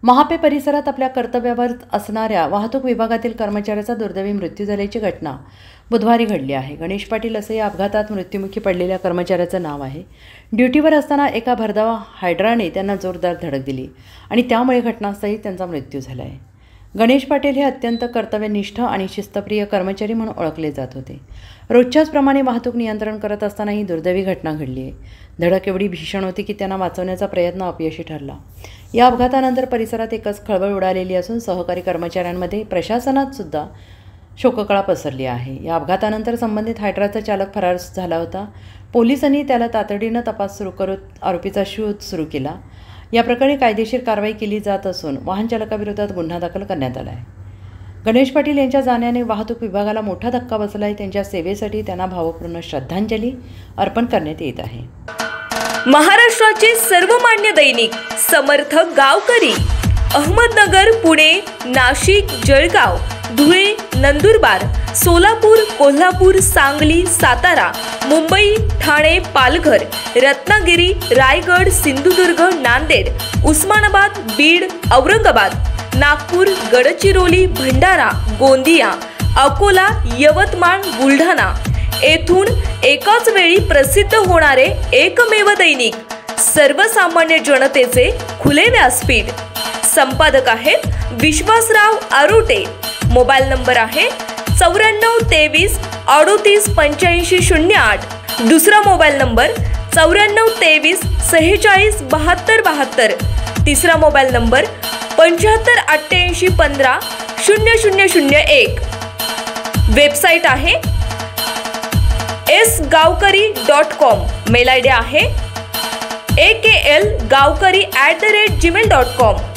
महापे परिसरात आपल्या कर्तव्यावर असणाऱ्या वाहतूक विभागातील कर्मचाऱ्याचा दुर्दैवी मृत्यू झाल्याची घटना बुधवारी घडली आहे. गणेश पाटील असे या अपघातात मृत्युमुखी पडलेल्या कर्मचाऱ्याचं नाव आहे. ड्युटीवर असताना एका भरधाव हायड्राने त्यांना जोरदार धडक दिली आणि त्यामुळे घटनास्थळी त्यांचा मृत्यू झाला आहे. गणेश पाटील हे अत्यंत कर्तव्यनिष्ठ आणि शिस्तप्रिय कर्मचारी म्हणून ओळखले जात होते. रोजच्याच प्रमाणे वाहतूक नियंत्रण करत असताना ही दुर्दैवी घटना घडली आहे. धडक एवढी भीषण होती की त्यांना वाचवण्याचा प्रयत्न अपयशी ठरला. या अपघातानंतर परिसरात एकच खळबळ उडालेली असून सहकारी कर्मचाऱ्यांमध्ये प्रशासनात सुद्धा शोककळा पसरली आहे. या अपघातानंतर संबंधित हायड्राचा चालक फरार झाला होता. पोलिसांनी त्याला तातडीनं तपास सुरू करत आरोपीचा शोध सुरू केला. या प्रकरणी कायदेशीर कारवाई केली जात असून वाहन चालकाविरोधात गुन्हा दाखल करण्यात आला आहे. गणेश पाटील यांच्या जाण्याने वाहतूक विभागाला मोठा धक्का बसला आहे. त्यांच्या सेवेसाठी त्यांना भावपूर्ण श्रद्धांजली अर्पण करण्यात येत आहे. महाराष्ट्राचे सर्वमान्य दैनिक समर्थ गावकरी अहमदनगर, पुणे, नाशिक, जळगाव, धुळे, नंदुरबार, सोलापूर, कोल्हापूर, सांगली, सातारा, मुंबई, ठाणे, पालघर, रत्नागिरी, रायगड, सिंधुदुर्ग, नांदेड, उस्मानाबाद, बीड, औरंगाबाद, नागपूर, गडचिरोली, भंडारा, गोंदिया, अकोला, यवतमाळ, बुलढाणा येथून एकाच वेळी प्रसिद्ध होणारे एकमेव दैनिक, सर्वसामान्य जनतेचे खुले व्यासपीठ. संपादक आहेत विश्वासराव आरोटे. मोबाईल नंबर आहे 9423 38 85 08. दुसरा मोबाईल नंबर 9423 46 72 72. तिसरा मोबाईल नंबर 75 88 15 0001. वेबसाईट आहे sgavkari.com. मेल आयडी आहे akl gavkari@gmail.com.